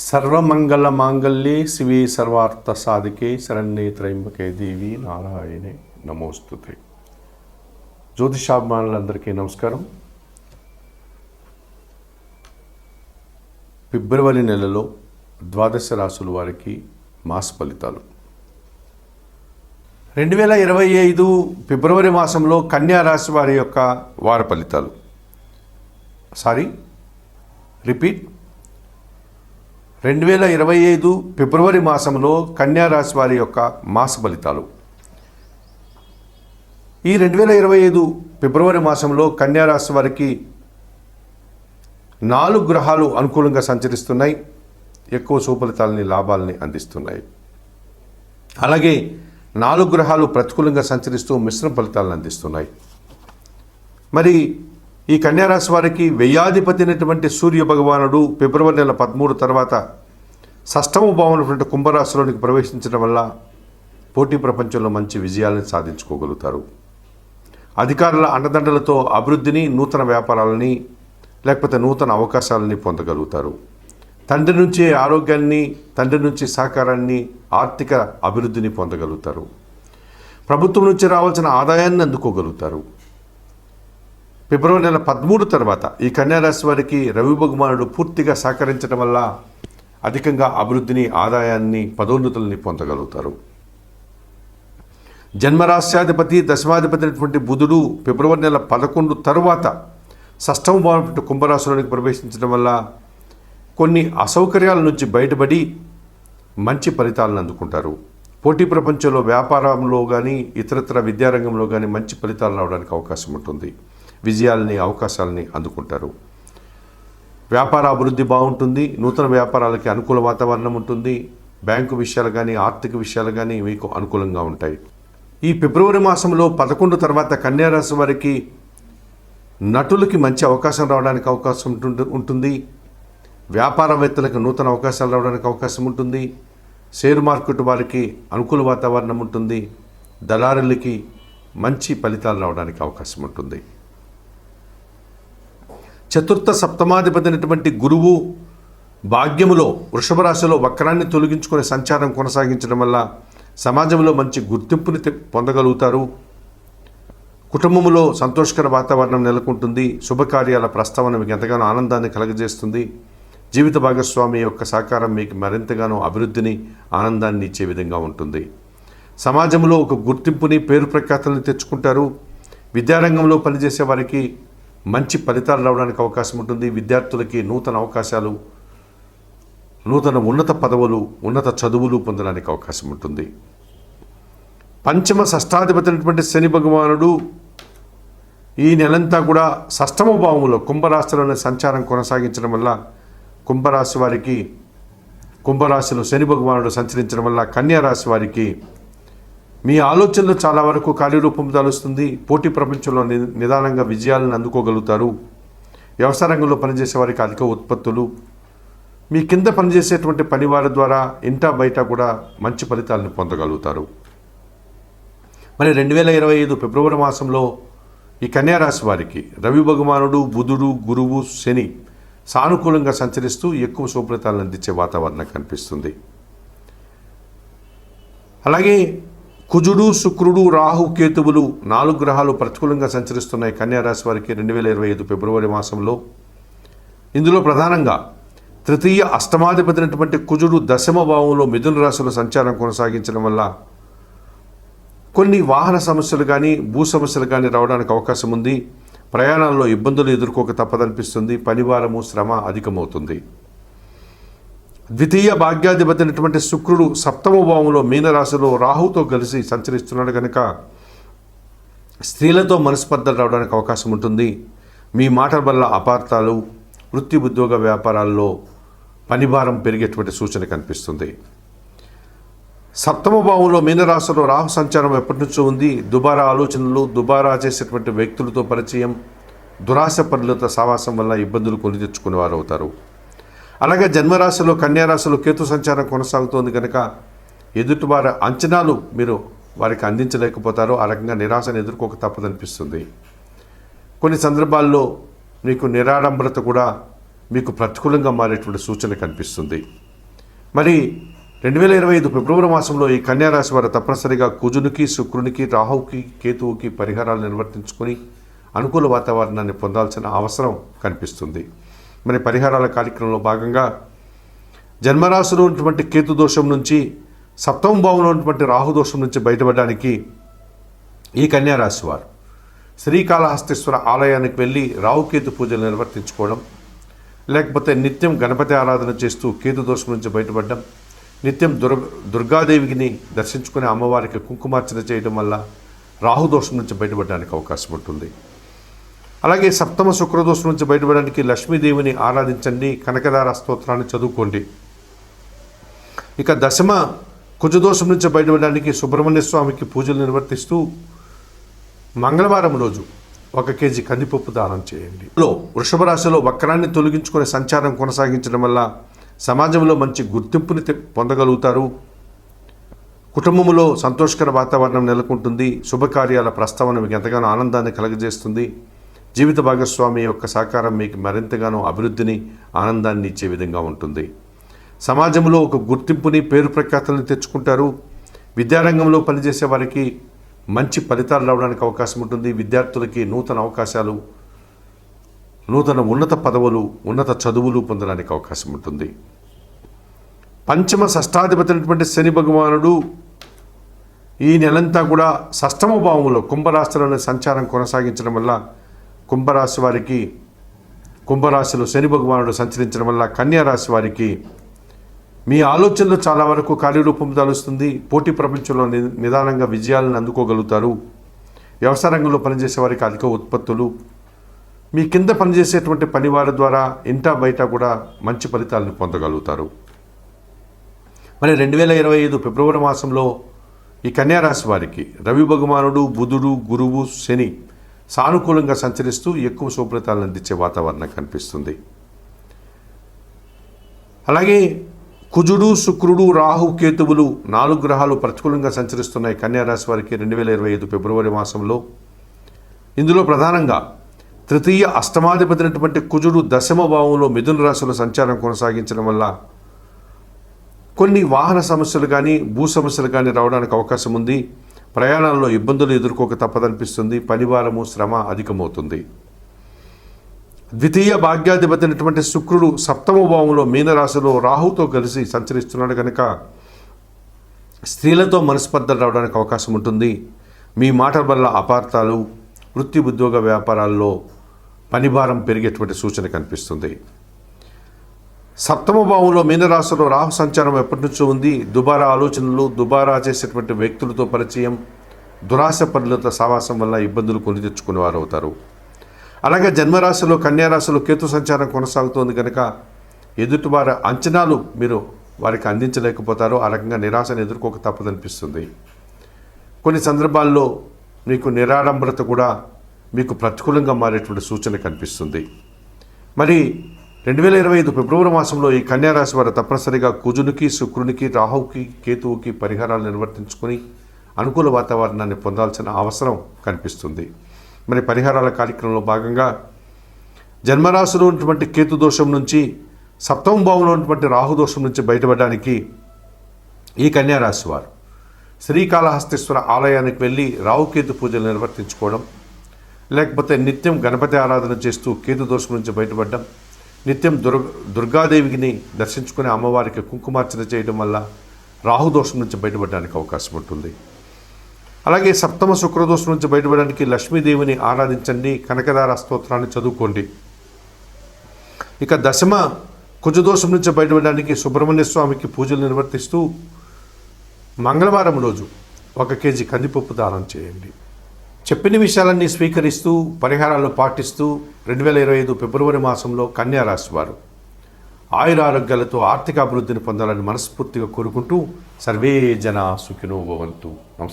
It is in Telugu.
సర్వమంగళమాంగళ్యే శివే సర్వార్థ సాధికే శరణ్యే త్రయంబకే దేవి నారాయణే నమోస్తుతే. జ్యోతిషాభిమానులందరికీ నమస్కారం. ఫిబ్రవరి నెలలో ద్వాదశ రాశుల వారికి మాస ఫలితాలు. 2025 ఫిబ్రవరి మాసంలో కన్యా రాశి వారి యొక్క వార ఫలితాలు. రిపీట్ 2025 ఫిబ్రవరి మాసంలో కన్యా రాశి వారి యొక్క మాస ఫలితాలు. ఈ 2025 ఫిబ్రవరి మాసంలో కన్యా రాశి వారికి 4 గ్రహాలు అనుకూలంగా సంచరిస్తున్నాయి, ఎక్కువ సుఫలితాలని లాభాలని అందిస్తున్నాయి. అలాగే 4 గ్రహాలు ప్రతికూలంగా సంచరిస్తూ మిశ్రమ ఫలితాలను అందిస్తున్నాయి. మరి ఈ కన్యారాశి వారికి వ్యయాధిపతి అయినటువంటి సూర్య భగవానుడు ఫిబ్రవరి నెల 13 తర్వాత షష్టమ భావమైనటువంటి కుంభరాశిలోనికి ప్రవేశించడం వల్ల పోటీ ప్రపంచంలో మంచి విజయాలను సాధించుకోగలుగుతారు. అధికారుల అండదండలతో అభివృద్ధిని, నూతన వ్యాపారాలని లేకపోతే నూతన అవకాశాలని పొందగలుగుతారు. తండ్రి నుంచి ఆరోగ్యాన్ని, తండ్రి నుంచి సహకారాన్ని, ఆర్థిక అభివృద్ధిని పొందగలుగుతారు. ప్రభుత్వం నుంచి రావాల్సిన ఆదాయాన్ని అందుకోగలుగుతారు. ఫిబ్రవరి నెల 13 తర్వాత ఈ కన్యారాశి వారికి రవి భగవానుడు పూర్తిగా సహకరించడం వల్ల అధికంగా అభివృద్ధిని, ఆదాయాన్ని, పదోన్నతులని పొందగలుగుతారు. జన్మరాశ్యాధిపతి, దశమాధిపతి అయినటువంటి బుధుడు ఫిబ్రవరి నెల 11 తరువాత షష్టమ భావమైనటువంటి కుంభరాశిలోనికి ప్రవేశించడం వల్ల కొన్ని అసౌకర్యాల నుంచి బయటపడి మంచి ఫలితాలను అందుకుంటారు. పోటీ ప్రపంచంలో వ్యాపారంలో కానీ ఇతరత్ర విద్యారంగంలో కానీ మంచి ఫలితాలు రావడానికి అవకాశం ఉంటుంది. విజయాలని, అవకాశాలని అందుకుంటారు. వ్యాపార అభివృద్ధి బాగుంటుంది. నూతన వ్యాపారాలకి అనుకూల వాతావరణం ఉంటుంది. బ్యాంకు విషయాలు కానీ, ఆర్థిక విషయాలు కానీ మీకు అనుకూలంగా ఉంటాయి. ఈ ఫిబ్రవరి మాసంలో 11 తర్వాత కన్యారాశి వారికి నటులకి మంచి అవకాశం రావడానికి అవకాశం ఉంటుంది. వ్యాపారవేత్తలకు నూతన అవకాశాలు రావడానికి అవకాశం ఉంటుంది. షేర్ మార్కెట్ వారికి అనుకూల వాతావరణం ఉంటుంది. దళారులకి మంచి ఫలితాలు రావడానికి అవకాశం ఉంటుంది. చతుర్థ సప్తమాధిపతి అయినటువంటి గురువు భాగ్యములో వృషభ రాశిలో వక్రాన్ని తొలగించుకునే సంచారం కొనసాగించడం వల్ల సమాజంలో మంచి గుర్తింపుని పొందగలుగుతారు. కుటుంబంలో సంతోషకర వాతావరణం నెలకొంటుంది. శుభకార్యాల ప్రస్తావన మీకు ఎంతగానో ఆనందాన్ని కలగజేస్తుంది. జీవిత భాగస్వామి యొక్క సహకారం మీకు మరింతగానో అభివృద్ధిని, ఆనందాన్ని ఇచ్చే విధంగా ఉంటుంది. సమాజంలో ఒక గుర్తింపుని, పేరు ప్రఖ్యాతులను తెచ్చుకుంటారు. విద్యారంగంలో పనిచేసే వారికి మంచి ఫలితాలు రావడానికి అవకాశం ఉంటుంది. విద్యార్థులకి నూతన అవకాశాలు, నూతన ఉన్నత పదవులు, ఉన్నత చదువులు పొందడానికి అవకాశం ఉంటుంది. పంచమ షష్టాధిపతి అయినటువంటి శని భగవానుడు ఈ నెలంతా కూడా షష్టమ భావంలో కుంభరాశిలోనే సంచారం కొనసాగించడం వల్ల కుంభరాశిలో శని భగవానుడు సంచరించడం వల్ల కన్యారాశి వారికి మీ ఆలోచనలు చాలా వరకు కార్యరూపం దాలుస్తుంది. పోటీ ప్రపంచంలో నిదానంగా విజయాలను అందుకోగలుగుతారు. వ్యవసాయ రంగంలో పనిచేసే వారికి అధిక ఉత్పత్తులు, మీ కింద పనిచేసేటువంటి పనివారి ద్వారా ఇంటా బయట కూడా మంచి ఫలితాలను పొందగలుగుతారు. మరి 2025 ఫిబ్రవరి మాసంలో ఈ కన్యారాశి వారికి రవి భగవానుడు, బుధుడు, గురువు, శని సానుకూలంగా సంచరిస్తూ ఎక్కువ శుభఫలితాలను అందించే వాతావరణం కనిపిస్తుంది. అలాగే కుజుడు, శుక్రుడు, రాహు, కేతువులు 4 గ్రహాలు ప్రతికూలంగా సంచరిస్తున్నాయి కన్యారాశి వారికి 2025 ఫిబ్రవరి మాసంలో. ఇందులో ప్రధానంగా తృతీయ అష్టమాధిపతి అయినటువంటి కుజుడు దశమ భావంలో మిథున రాశిలో సంచారం కొనసాగించడం వల్ల కొన్ని వాహన సమస్యలు కానీ, భూ సమస్యలు కానీ రావడానికి అవకాశం ఉంది. ప్రయాణాల్లో ఇబ్బందులు ఎదుర్కోక తప్పదనిపిస్తుంది. పనివారము, శ్రమ అధికమవుతుంది. ద్వితీయ భాగ్యాధిపతి అయినటువంటి శుక్రుడు సప్తమ భావంలో మీనరాశిలో రాహుతో కలిసి సంచరిస్తున్నాడు కనుక స్త్రీలతో మనస్పర్ధలు రావడానికి అవకాశం ఉంటుంది. మీ మాటల వల్ల అపార్థాలు, వృత్తి, ఉద్యోగ, వ్యాపారాల్లో పనిభారం పెరిగేటువంటి సూచన కనిపిస్తుంది. సప్తమ భావంలో మీనరాశిలో రాహు సంచారం ఎప్పటి నుంచో ఉంది. దుబారా ఆలోచనలు, దుబారా చేసేటువంటి వ్యక్తులతో పరిచయం, దురాశ పనులతో సావాసం వల్ల ఇబ్బందులు కొని తెచ్చుకునేవారు అవుతారు. అలాగే జన్మరాశిలో కన్యారాశిలో కేతు సంచారం కొనసాగుతోంది కనుక ఎదుటివారి అంచనాలు మీరు వారికి అందించలేకపోతారు. ఆ రకంగా నిరాశను ఎదుర్కోక తప్పదనిపిస్తుంది. కొన్ని సందర్భాల్లో మీకు నిరాడంబరత కూడా మీకు ప్రతికూలంగా మారేటువంటి సూచన కనిపిస్తుంది. మరి 2025 ఫిబ్రవరి మాసంలో ఈ కన్యారాశి వారు తప్పనిసరిగా కుజునికి, శుక్రునికి, రాహువుకి, కేతువుకి పరిహారాలు నిర్వర్తించుకొని అనుకూల వాతావరణాన్ని పొందాల్సిన అవసరం కనిపిస్తుంది. మరి పరిహారాల కార్యక్రమంలో భాగంగా జన్మరాశిలో ఉన్నటువంటి కేతు దోషం నుంచి, సప్తమ భావంలో ఉన్నటువంటి రాహు దోషం నుంచి బయటపడడానికి ఈ కన్యారాశి వారు శ్రీకాళహస్తీశ్వర ఆలయానికి వెళ్ళి రాహుకేతు పూజలు నిర్వర్తించుకోవడం, లేకపోతే నిత్యం గణపతి ఆరాధన చేస్తూ కేతు దోషం నుంచి బయటపడడం, నిత్యం దుర్గాదేవిని దర్శించుకునే అమ్మవారికి కుంకుమార్చన చేయడం వల్ల రాహుదోషం నుంచి బయటపడడానికి అవకాశం ఉంటుంది. అలాగే సప్తమ శుక్రదోషం నుంచి బయటపడడానికి లక్ష్మీదేవిని ఆరాధించండి, కనకదార స్తోత్రాన్ని చదువుకోండి. ఇక దశమ కుజదోషం నుంచి బయటపడడానికి సుబ్రహ్మణ్య స్వామికి పూజలు నిర్వర్తిస్తూ మంగళవారం రోజు 1 కేజీ కందిపప్పు దానం చేయండి. వృషభ రాశిలో వక్రాన్ని తొలగించుకునే సంచారం కొనసాగించడం వల్ల సమాజంలో మంచి గుర్తింపుని పొందగలుగుతారు. కుటుంబంలో సంతోషకర వాతావరణం నెలకొంటుంది. శుభకార్యాల ప్రస్తావన మీకు ఎంతగానో ఆనందాన్ని కలుగజేస్తుంది. జీవిత భాగస్వామి యొక్క సహకారం మీకు మరింతగానో అభివృద్ధిని, ఆనందాన్ని ఇచ్చే విధంగా ఉంటుంది. సమాజంలో ఒక గుర్తింపుని, పేరు ప్రఖ్యాతులను తెచ్చుకుంటారు. విద్యారంగంలో పనిచేసే వారికి మంచి ఫలితాలు రావడానికి అవకాశం ఉంటుంది. విద్యార్థులకి నూతన అవకాశాలు, నూతన ఉన్నత పదవులు, ఉన్నత చదువులు పొందడానికి అవకాశం ఉంటుంది. పంచమ షష్టాధిపతి అయినటువంటి శని భగవానుడు ఈ నెలంతా కూడా షష్టమ భావంలో కుంభరాశిలోని సంచారం కొనసాగించడం వల్ల కుంభరాశిలో శని భగవానుడు సంచరించడం వల్ల కన్యారాశి వారికి మీ ఆలోచనలు చాలా వరకు కార్యరూపం దాలుస్తుంది. పోటీ ప్రపంచంలో నిదానంగా విజయాలను అందుకోగలుగుతారు. వ్యవసాయ రంగంలో పనిచేసే వారికి అధిక ఉత్పత్తులు, మీ కింద పనిచేసేటువంటి పనివారి ద్వారా ఇంటా బయట కూడా మంచి ఫలితాలను పొందగలుగుతారు. మరి 2025 ఫిబ్రవరి మాసంలో ఈ కన్యారాశి వారికి రవి భగవానుడు, బుధుడు, గురువు, శని సానుకూలంగా సంచరిస్తూ ఎక్కువ శుభ్రతలను అందించే వాతావరణం కనిపిస్తుంది. అలాగే కుజుడు, శుక్రుడు, రాహు, కేతువులు 4 గ్రహాలు ప్రతికూలంగా సంచరిస్తున్నాయి కన్యారాశి వారికి 2025 ఫిబ్రవరి మాసంలో. ఇందులో ప్రధానంగా తృతీయ అష్టమాధిపతి అయినటువంటి కుజుడు దశమ భావంలో మిథున రాశిలో సంచారం కొనసాగించడం వల్ల కొన్ని వాహన సమస్యలు కానీ, భూ సమస్యలు కానీ రావడానికి అవకాశం ఉంది. ప్రయాణాల్లో ఇబ్బందులు ఎదుర్కోక తప్పదనిపిస్తుంది. పనివారము, శ్రమ అధికమవుతుంది. ద్వితీయ భాగ్యాధిపతి అయినటువంటి శుక్రుడు సప్తమ భావంలో మీనరాశిలో రాహుతో కలిసి సంచరిస్తున్నాడు కనుక స్త్రీలతో మనస్పర్ధలు రావడానికి అవకాశం ఉంటుంది. మీ మాటల వల్ల అపార్థాలు, వృత్తి ఉద్యోగ వ్యాపారాల్లో పనిభారం పెరిగేటువంటి సూచన కనిపిస్తుంది. సప్తమ భావంలో మీనరాశిలో రాహు సంచారం ఎప్పటి నుంచో ఉంది. దుబారా ఆలోచనలు, దుబారా చేసేటువంటి వ్యక్తులతో పరిచయం, దురాశ పనులతో సావాసం వల్ల ఇబ్బందులు కొని తెచ్చుకునే వారు అవుతారు. అలాగే జన్మరాశిలో కన్యారాశిలో కేతు సంచారం కొనసాగుతోంది కనుక ఎదుటివారి అంచనాలు మీరు వారికి అందించలేకపోతారు. ఆ రకంగా నిరాశను ఎదుర్కోక తప్పదనిపిస్తుంది. కొన్ని సందర్భాల్లో మీకు నిరాడంబరత కూడా మీకు ప్రతికూలంగా మారేటువంటి సూచన కనిపిస్తుంది. మరి 2025 ఫిబ్రవరి మాసంలో ఈ కన్యారాశి వారు తప్పనిసరిగా కుజునికి, శుక్రునికి, రాహువుకి, కేతువుకి పరిహారాలు నిర్వర్తించుకొని అనుకూల వాతావరణాన్ని పొందాల్సిన అవసరం కనిపిస్తుంది. మరి పరిహారాల కార్యక్రమంలో భాగంగా జన్మరాశిలో ఉన్నటువంటి కేతు దోషం నుంచి, సప్తమ భావంలో ఉన్నటువంటి రాహుదోషం నుంచి బయటపడడానికి ఈ కన్యారాశి వారు శ్రీకాళహస్తీశ్వర ఆలయానికి వెళ్ళి రాహుకేతు పూజలు నిర్వర్తించుకోవడం, లేకపోతే నిత్యం గణపతి ఆరాధన చేస్తూ కేతు దోషం నుంచి బయటపడడం, నిత్యం దుర్గాదేవిని దర్శించుకునే అమ్మవారికి కుంకుమార్చన చేయడం వల్ల రాహుదోషం నుంచి బయటపడడానికి అవకాశం ఉంటుంది. అలాగే సప్తమ శుక్రదోషం నుంచి బయటపడడానికి లక్ష్మీదేవిని ఆరాధించండి, కనకదార స్తోత్రాన్ని చదువుకోండి. ఇక దశమ కుజదోషం నుంచి బయటపడడానికి సుబ్రహ్మణ్య స్వామికి పూజలు నిర్వర్తిస్తూ మంగళవారం రోజు 1 కేజీ కందిపప్పు దానం చేయండి. చెప్పిన విషయాలన్నీ స్వీకరిస్తూ పరిహారాలు పాటిస్తూ 2025 ఫిబ్రవరి మాసంలో కన్యారాశి వారు ఆయురారోగ్యాలతో ఆర్థిక అభివృద్ధిని పొందాలని మనస్ఫూర్తిగా కోరుకుంటూ సర్వే జనా సుఖినో భవంతు. నమస్కారం.